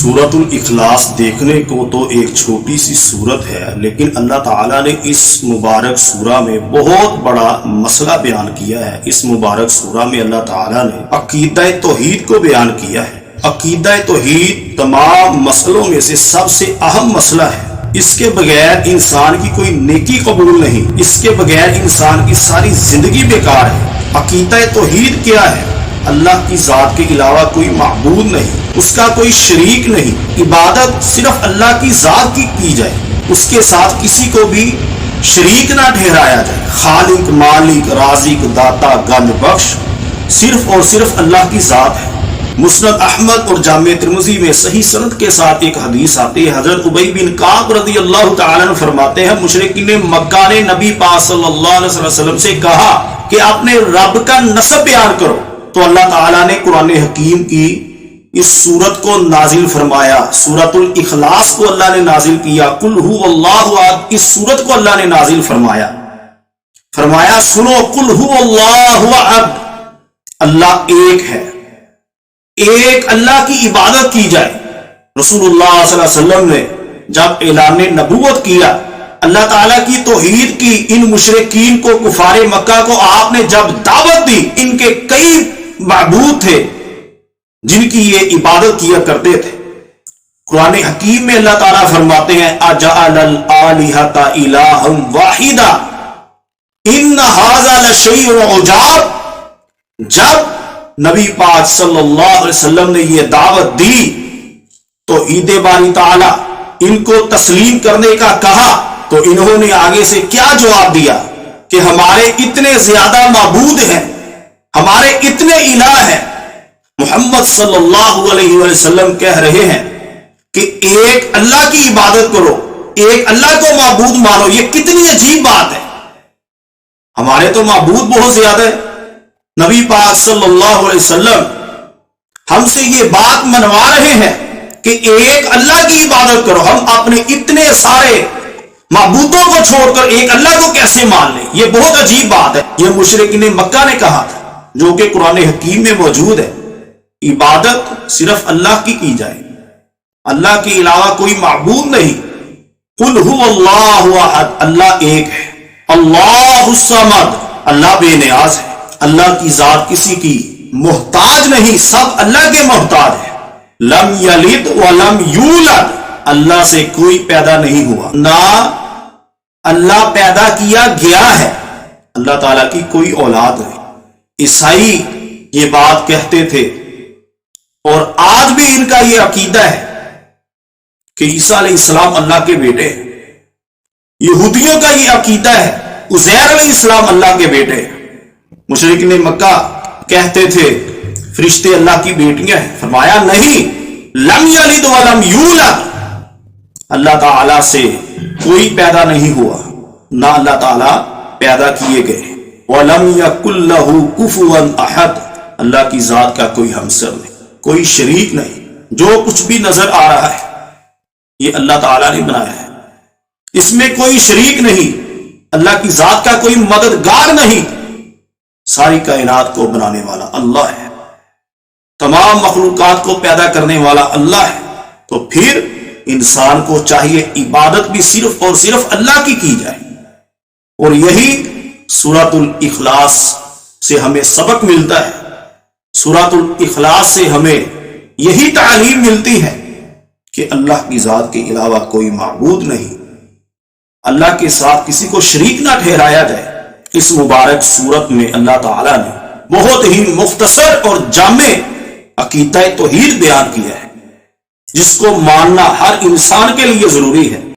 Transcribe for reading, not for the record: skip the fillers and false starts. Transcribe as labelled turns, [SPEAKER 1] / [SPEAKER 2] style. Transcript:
[SPEAKER 1] سورۃ الاخلاص دیکھنے کو تو ایک چھوٹی سی سورت ہے، لیکن اللہ تعالیٰ نے اس مبارک سورہ میں بہت بڑا مسئلہ بیان کیا ہے۔ اس مبارک سورہ میں اللہ تعالیٰ نے عقیدہ توحید کو بیان کیا ہے۔ عقیدہ توحید تمام مسئلوں میں سے سب سے اہم مسئلہ ہے۔ اس کے بغیر انسان کی کوئی نیکی قبول نہیں، اس کے بغیر انسان کی ساری زندگی بیکار ہے۔ عقیدہ توحید کیا ہے؟ اللہ کی ذات کے علاوہ کوئی معبود نہیں، اس کا کوئی شریک نہیں، عبادت صرف اللہ کی ذات کی جائے، اس کے ساتھ کسی کو بھی شریک نہ ٹھہرایا جائے۔ خالق، مالک، رازق، داتا، گن بخش صرف اور صرف اللہ کی ذات ہے۔ مسند احمد اور جامع ترمذی میں صحیح سند کے ساتھ ایک حدیث آتی ہے۔ حضرت ابی بن کعب رضی اللہ تعالیٰ عنہ فرماتے ہیں، مشرکین مکہ نے نبی پاک صلی اللہ علیہ وسلم سے کہا کہ اپنے رب کا نسب بیان کرو، تو اللہ تعالیٰ نے قرآن حکیم کی اس سورت کو نازل فرمایا۔ سورۃ الاخلاص کو اللہ نے نازل کیا۔ قل هو اللہ احد، اس سورت کو اللہ نے نازل فرمایا سنو، قل هو اللہ احد، اللہ ایک ہے، ایک اللہ کی عبادت کی جائے۔ رسول اللہ صلی اللہ علیہ وسلم نے جب اعلان نبوت کیا، اللہ تعالیٰ کی توحید کی، ان مشرکین کو، کفار مکہ کو آپ نے جب دعوت دی، ان کے کئی معبود تھے جن کی یہ عبادت کیا کرتے تھے۔ قرآن حکیم میں اللہ تعالیٰ فرماتے ہیں، اجعل الآلہۃ الہا واحدا ان ھذا لشیء عجاب۔ جب نبی پاک صلی اللہ علیہ وسلم نے یہ دعوت دی تو عید باری تعالیٰ ان کو تسلیم کرنے کا کہا، تو انہوں نے آگے سے کیا جواب دیا کہ ہمارے اتنے زیادہ معبود ہیں، ہمارے اتنے الہ ہیں۔ محمد صلی اللہ علیہ وسلم کہہ رہے ہیں کہ ایک اللہ کی عبادت کرو، ایک اللہ کو معبود مانو، یہ کتنی عجیب بات ہے۔ ہمارے تو معبود بہت زیادہ ہے۔ نبی پاک صلی اللہ علیہ وسلم ہم سے یہ بات منوا رہے ہیں کہ ایک اللہ کی عبادت کرو، ہم اپنے اتنے سارے معبودوں کو چھوڑ کر ایک اللہ کو کیسے مان لیں؟ یہ بہت عجیب بات ہے۔ یہ مشرکین مکہ نے کہا تھا، جو کہ قرآن حکیم میں موجود ہے۔ عبادت صرف اللہ کی جائے، اللہ کے علاوہ کوئی معبود نہیں۔ قل هو اللہ احد، اللہ ایک ہے۔ اللہ الصمد، اللہ بے نیاز ہے۔ اللہ کی ذات کسی کی محتاج نہیں، سب اللہ کے محتاج ہے۔ لم یلد ولم یولد، اللہ سے کوئی پیدا نہیں ہوا، نہ اللہ پیدا کیا گیا ہے۔ اللہ تعالیٰ کی کوئی اولاد نہیں۔ عیسائی یہ بات کہتے تھے، اور آج بھی ان کا یہ عقیدہ ہے کہ عیسیٰ علیہ السلام اللہ کے بیٹے ہیں۔ یہودیوں کا یہ عقیدہ ہے، عزیر علیہ السلام اللہ کے بیٹے ہیں۔ مشرکین مکہ کہتے تھے فرشتے اللہ کی بیٹیاں ہیں، فرمایا نہیں، لم یلد ولم یولد، اللہ تعالیٰ سے کوئی پیدا نہیں ہوا، نہ اللہ تعالیٰ پیدا کیے گئے۔ وَلَمْ يَكُنْ لَهُ كُفُوًا أَحَدٌ، اللہ کی ذات کا کوئی ہمسر نہیں، کوئی شریک نہیں۔ جو کچھ بھی نظر آ رہا ہے یہ اللہ تعالیٰ نے بنایا ہے، اس میں کوئی شریک نہیں، اللہ کی ذات کا کوئی مددگار نہیں۔ ساری کائنات کو بنانے والا اللہ ہے، تمام مخلوقات کو پیدا کرنے والا اللہ ہے۔ تو پھر انسان کو چاہیے عبادت بھی صرف اور صرف اللہ کی جائے۔ اور یہی سورۃ الاخلاص سے ہمیں سبق ملتا ہے۔ سورۃ الاخلاص سے ہمیں یہی تعلیم ملتی ہے کہ اللہ کی ذات کے علاوہ کوئی معبود نہیں، اللہ کے ساتھ کسی کو شریک نہ ٹھہرایا جائے۔ اس مبارک سورت میں اللہ تعالیٰ نے بہت ہی مختصر اور جامع عقیدہ توحید بیان کیا ہے، جس کو ماننا ہر انسان کے لیے ضروری ہے۔